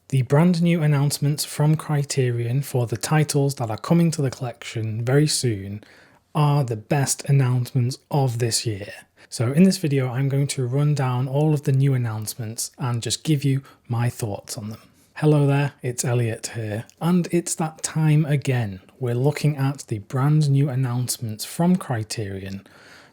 The brand new announcements from Criterion for the titles that are coming to the collection very soon are the best announcements of this year. So in this video, I'm going to run down all of the new announcements and just give you my thoughts on them. Hello there, it's Elliot here, and it's that time again. We're looking at the brand new announcements from Criterion,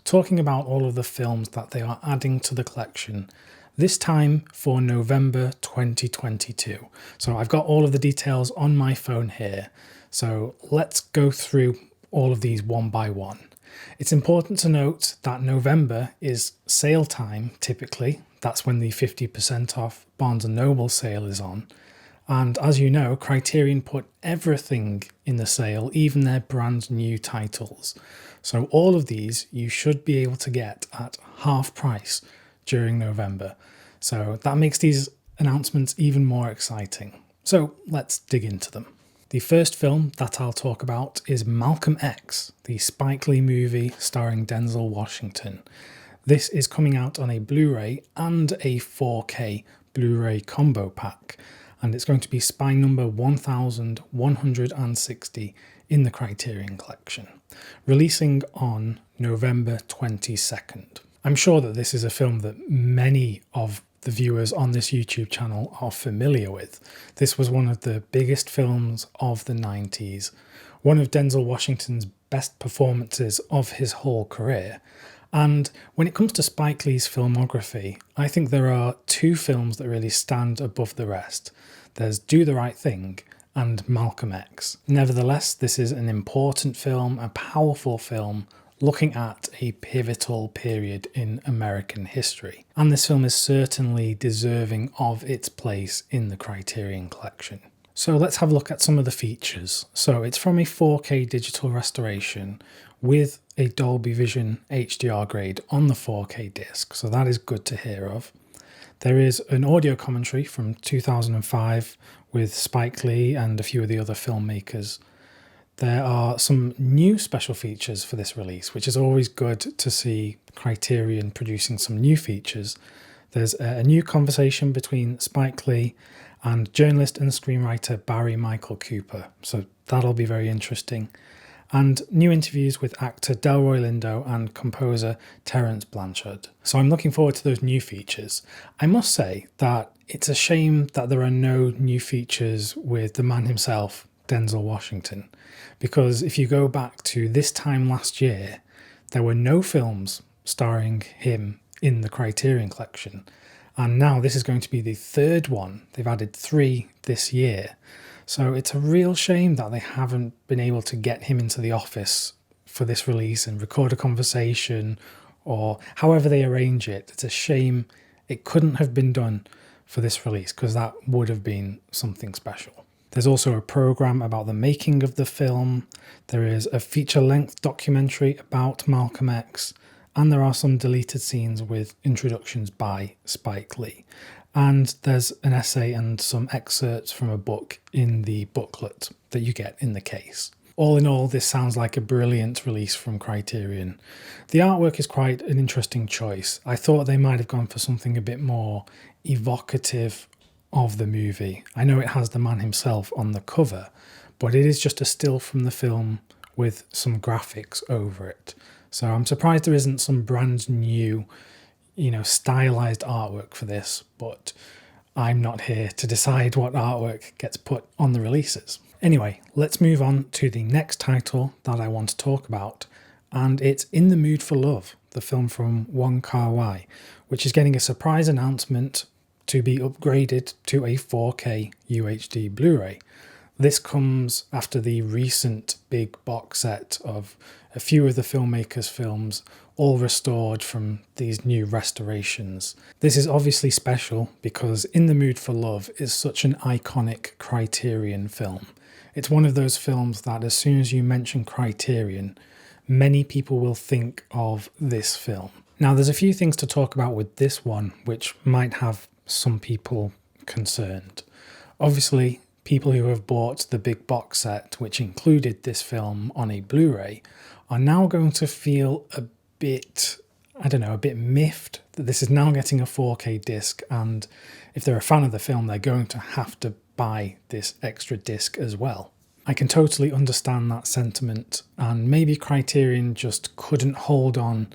talking about all of the films that they are adding to the collection, this time for November 2022. So I've got all of the details on my phone here. So let's go through all of these one by one. It's important to note that November is sale time typically. That's when the 50% off Barnes & Noble sale is on. And as you know, Criterion put everything in the sale, even their brand new titles. So all of these you should be able to get at half price during November. So that makes these announcements even more exciting. So let's dig into them. The first film that I'll talk about is Malcolm X, the Spike Lee movie starring Denzel Washington. This is coming out on a Blu-ray and a 4K Blu-ray combo pack, and it's going to be spine number 1160 in the Criterion Collection, releasing on November 22nd. I'm sure that this is a film that many of the viewers on this YouTube channel are familiar with. This was one of the biggest films of the 90s, one of Denzel Washington's best performances of his whole career. And when it comes to Spike Lee's filmography, I think there are two films that really stand above the rest. There's Do the Right Thing and Malcolm X. Nevertheless, this is an important film, a powerful film, looking at a pivotal period in American history. And this film is certainly deserving of its place in the Criterion Collection. So let's have a look at some of the features. So it's from a 4K digital restoration with a Dolby Vision HDR grade on the 4K disc. So that is good to hear of. There is an audio commentary from 2005 with Spike Lee and a few of the other filmmakers. There are some new special features for this release, which is always good to see Criterion producing some new features. There's a new conversation between Spike Lee and journalist and screenwriter Barry Michael Cooper, so that'll be very interesting. And new interviews with actor Delroy Lindo and composer Terence Blanchard. So I'm looking forward to those new features. I must say that it's a shame that there are no new features with the man himself, Denzel Washington, because if you go back to this time last year, there were no films starring him in the Criterion Collection, and now this is going to be the third one. They've added 3 this year, so it's a real shame that they haven't been able to get him into the office for this release and record a conversation, or however they arrange it. It's a shame it couldn't have been done for this release, because that would have been something special. There's also a program about the making of the film. There is a feature-length documentary about Malcolm X, and there are some deleted scenes with introductions by Spike Lee. And there's an essay and some excerpts from a book in the booklet that you get in the case. All in all, this sounds like a brilliant release from Criterion. The artwork is quite an interesting choice. I thought they might have gone for something a bit more evocative of the movie. I know it has the man himself on the cover, but it is just a still from the film with some graphics over it. So I'm surprised there isn't some brand new, stylized artwork for this, but I'm not here to decide what artwork gets put on the releases. Anyway, let's move on to the next title that I want to talk about, and it's In the Mood for Love, the film from Wong Kar-wai, which is getting a surprise announcement to be upgraded to a 4K UHD Blu-ray. This comes after the recent big box set of a few of the filmmakers' films, all restored from these new restorations. This is obviously special because In the Mood for Love is such an iconic Criterion film. It's one of those films that as soon as you mention Criterion, many people will think of this film. Now, there's a few things to talk about with this one which might have some people concerned. Obviously, people who have bought the big box set, which included this film on a Blu-ray, are now going to feel a bit miffed that this is now getting a 4K disc, and if they're a fan of the film, they're going to have to buy this extra disc as well. I can totally understand that sentiment, and maybe Criterion just couldn't hold on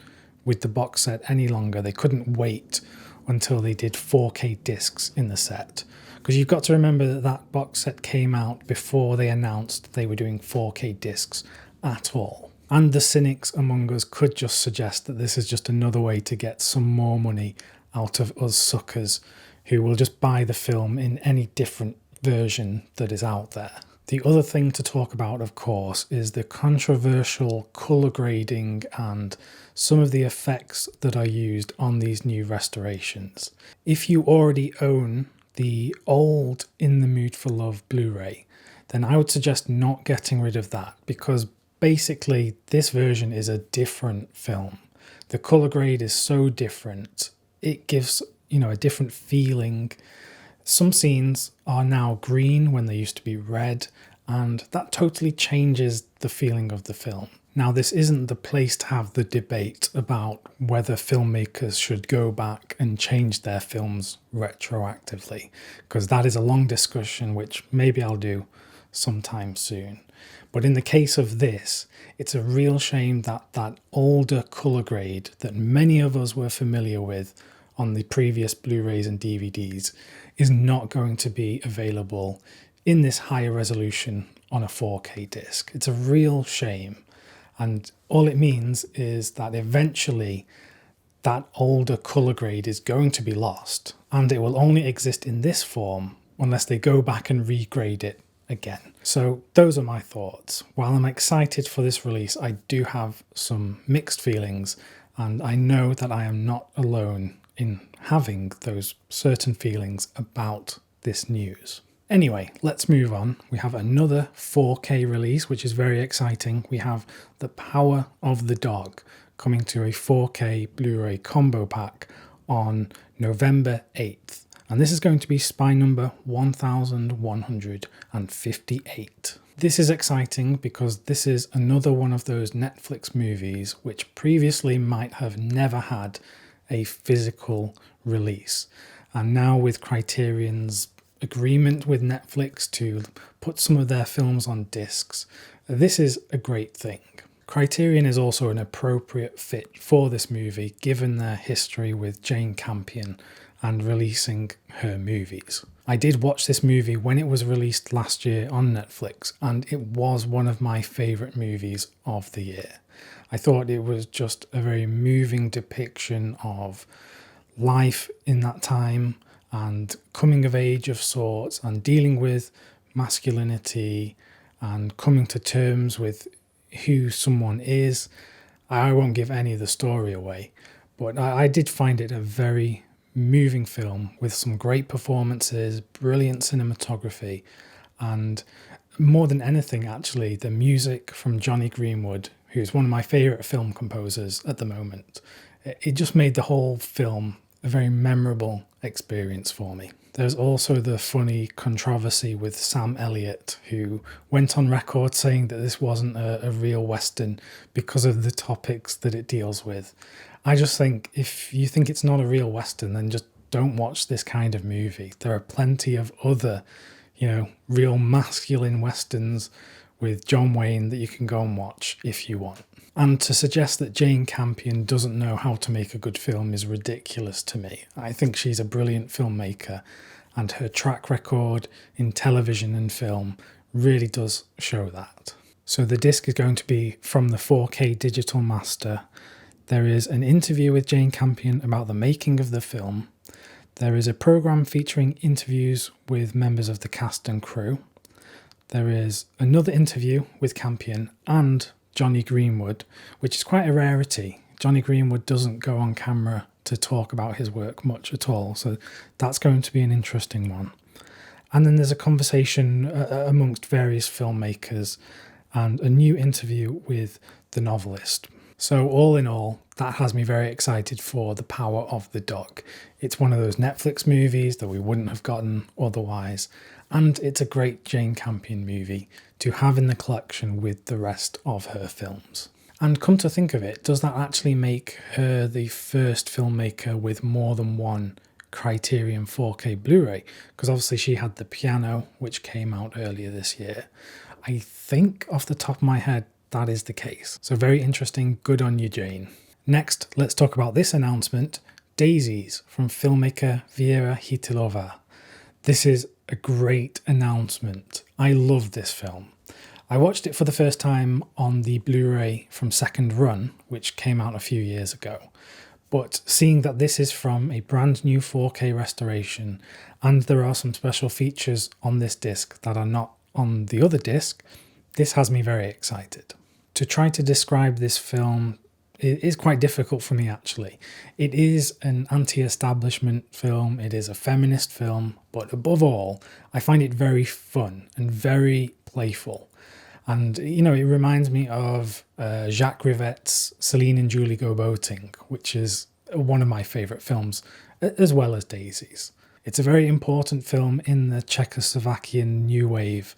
with the box set any longer. They couldn't wait until they did 4K discs in the set. Because you've got to remember that that box set came out before they announced they were doing 4K discs at all. And the cynics among us could just suggest that this is just another way to get some more money out of us suckers who will just buy the film in any different version that is out there. The other thing to talk about, of course, is the controversial colour grading and some of the effects that are used on these new restorations. If you already own the old In the Mood for Love Blu-ray, then I would suggest not getting rid of that, because basically this version is a different film. The colour grade is so different. It gives, a different feeling. Some scenes are now green when they used to be red, and that totally changes the feeling of the film. Now, this isn't the place to have the debate about whether filmmakers should go back and change their films retroactively, because that is a long discussion which maybe I'll do sometime soon. But in the case of this, it's a real shame that that older colour grade that many of us were familiar with on the previous Blu-rays and DVDs is not going to be available in this higher resolution on a 4K disc. It's a real shame. And all it means is that eventually that older colour grade is going to be lost, and it will only exist in this form unless they go back and regrade it again. So those are my thoughts. While I'm excited for this release, I do have some mixed feelings, and I know that I am not alone in having those certain feelings about this news. Anyway, let's move on. We have another 4K release, which is very exciting. We have The Power of the Dog coming to a 4K Blu-ray combo pack on November 8th. And this is going to be spy number 1158. This is exciting because this is another one of those Netflix movies which previously might have never had a physical release. And now with Criterion's agreement with Netflix to put some of their films on discs, this is a great thing. Criterion is also an appropriate fit for this movie given their history with Jane Campion and releasing her movies. I did watch this movie when it was released last year on Netflix, and it was one of my favourite movies of the year. I thought it was just a very moving depiction of life in that time and coming of age of sorts, and dealing with masculinity and coming to terms with who someone is. I won't give any of the story away, but I did find it a very moving film with some great performances, brilliant cinematography, and more than anything, actually, the music from Jonny Greenwood, who's one of my favourite film composers at the moment. It just made the whole film a very memorable experience for me. There's also the funny controversy with Sam Elliot, who went on record saying that this wasn't a real Western because of the topics that it deals with. I just think if you think it's not a real Western, then just don't watch this kind of movie. There are plenty of other, real masculine Westerns with John Wayne that you can go and watch if you want. And to suggest that Jane Campion doesn't know how to make a good film is ridiculous to me. I think she's a brilliant filmmaker, and her track record in television and film really does show that. So the disc is going to be from the 4K digital master. There is an interview with Jane Campion about the making of the film. There is a programme featuring interviews with members of the cast and crew. There is another interview with Campion and Jonny Greenwood, which is quite a rarity. Jonny Greenwood doesn't go on camera to talk about his work much at all, so that's going to be an interesting one. And then there's a conversation amongst various filmmakers and a new interview with the novelist. So all in all, that has me very excited for The Power of the Dog. It's one of those Netflix movies that we wouldn't have gotten otherwise, and it's a great Jane Campion movie to have in the collection with the rest of her films. And come to think of it, does that actually make her the first filmmaker with more than one Criterion 4K Blu-ray, because obviously she had the piano, which came out earlier this year. I think off the top of my head, that is the case. So very interesting. Good on you, Jane. Next, let's talk about this announcement, Daisies from filmmaker Vera Chytilova. This is a great announcement. I love this film. I watched it for the first time on the Blu-ray from Second Run, which came out a few years ago. But seeing that this is from a brand new 4K restoration, and there are some special features on this disc that are not on the other disc, this has me very excited. To try to describe this film, it is quite difficult for me actually. It is an anti-establishment film, it is a feminist film, but above all, I find it very fun and very playful. And, you know, it reminds me of Jacques Rivette's Celine and Julie Go Boating, which is one of my favourite films, as well as Daisies. It's a very important film in the Czechoslovakian New Wave,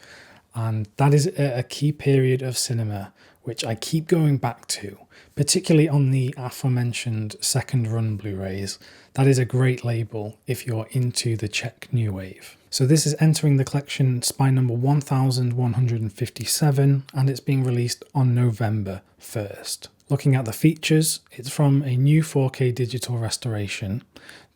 and that is a key period of cinema which I keep going back to, particularly on the aforementioned Second Run Blu-rays. That is a great label if you're into the Czech New Wave. So this is entering the collection spine number 1157, and it's being released on November 1st. Looking at the features, it's from a new 4K digital restoration.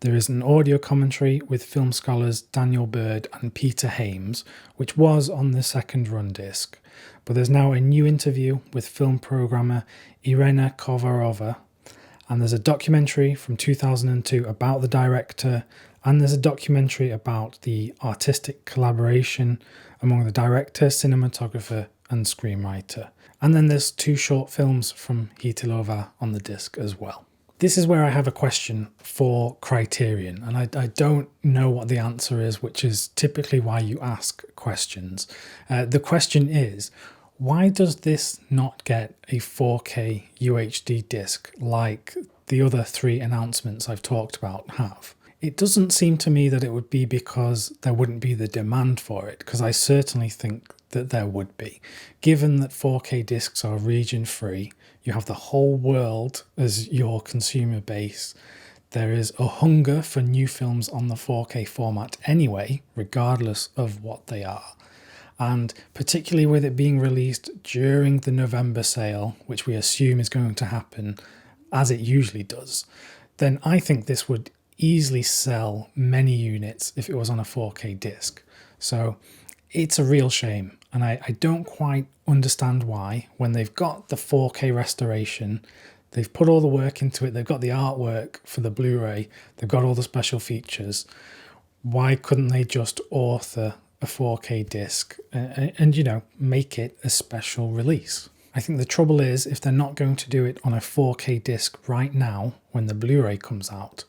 There is an audio commentary with film scholars Daniel Bird and Peter Hames, which was on the Second Run disc. But there's now a new interview with film programmer Irena Kovarova, and there's a documentary from 2002 about the director, and there's a documentary about the artistic collaboration among the director, cinematographer and screenwriter. And then there's 2 short films from Chytilova on the disc as well. This is where I have a question for Criterion, and I don't know what the answer is, which is typically why you ask questions. The question is, why does this not get a 4K UHD disc like the other 3 announcements I've talked about have? It doesn't seem to me that it would be because there wouldn't be the demand for it, because I certainly think that there would be. Given that 4K discs are region free, you have the whole world as your consumer base, there is a hunger for new films on the 4K format anyway, regardless of what they are. And particularly with it being released during the November sale, which we assume is going to happen as it usually does, then I think this would easily sell many units if it was on a 4K disc. So it's a real shame, and I don't quite understand why, when they've got the 4K restoration, they've put all the work into it, they've got the artwork for the Blu-ray, they've got all the special features, why couldn't they just author a 4K disc and you know, make it a special release? I think the trouble is, if they're not going to do it on a 4K disc right now when the Blu-ray comes out,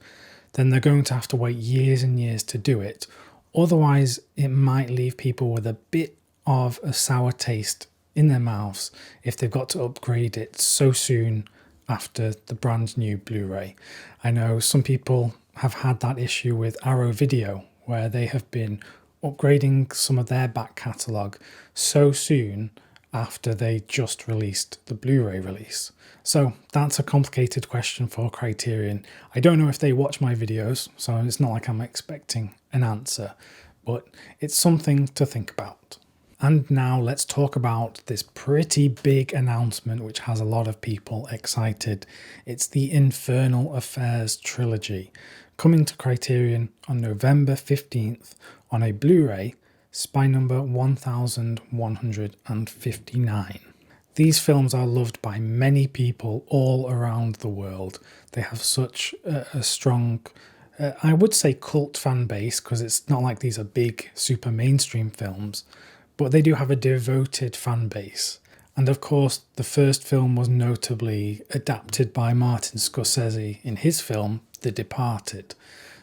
then they're going to have to wait years and years to do it. Otherwise, it might leave people with a bit of a sour taste in their mouths if they've got to upgrade it so soon after the brand new Blu-ray. I know some people have had that issue with Arrow Video, where they have been upgrading some of their back catalogue so soon after they just released the Blu-ray release. So that's a complicated question for Criterion. I don't know if they watch my videos, so it's not like I'm expecting an answer, but it's something to think about. And now let's talk about this pretty big announcement which has a lot of people excited. It's the Infernal Affairs trilogy, coming to Criterion on November 15th on a Blu-ray, spine number 1159. These films are loved by many people all around the world. They have such a strong, I would say cult fan base, because it's not like these are big, super mainstream films, but they do have a devoted fan base. And of course, the first film was notably adapted by Martin Scorsese in his film, The Departed.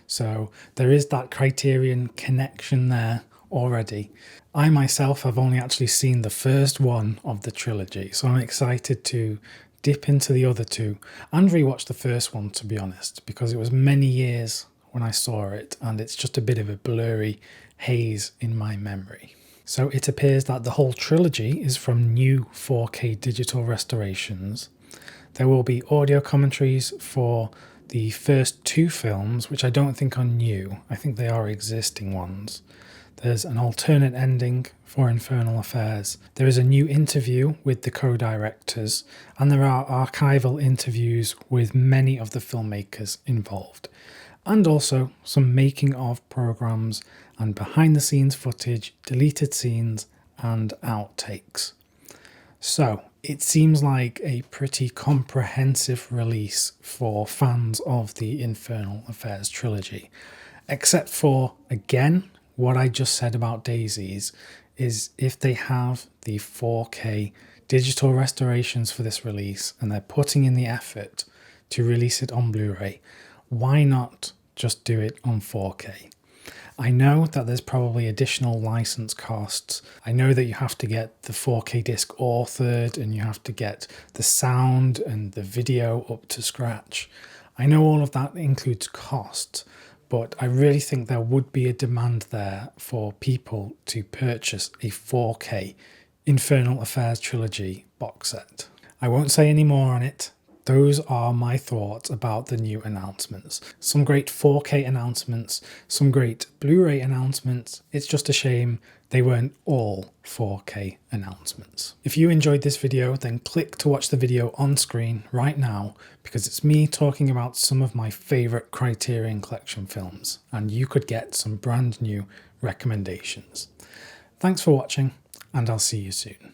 So there is that Criterion connection there already. I myself have only actually seen the first one of the trilogy, so I'm excited to dip into the other 2 and rewatch the first one, to be honest, because it was many years when I saw it and it's just a bit of a blurry haze in my memory. So it appears that the whole trilogy is from new 4K digital restorations. There will be audio commentaries for the first two films, which I don't think are new, I think they are existing ones. There's an alternate ending for Infernal Affairs. There is a new interview with the co-directors, and there are archival interviews with many of the filmmakers involved. And also some making of programs and behind the scenes footage, deleted scenes and outtakes. So it seems like a pretty comprehensive release for fans of the Infernal Affairs trilogy, except for, again, what I just said about Daisies is if they have the 4K digital restorations for this release and they're putting in the effort to release it on Blu-ray, why not just do it on 4K? I know that there's probably additional license costs. I know that you have to get the 4K disc authored and you have to get the sound and the video up to scratch. I know all of that includes cost, but I really think there would be a demand there for people to purchase a 4K Infernal Affairs trilogy box set. I won't say any more on it. Those are my thoughts about the new announcements. Some great 4K announcements, some great Blu-ray announcements. It's just a shame they weren't all 4K announcements. If you enjoyed this video, then click to watch the video on screen right now, because it's me talking about some of my favourite Criterion Collection films, and you could get some brand new recommendations. Thanks for watching, and I'll see you soon.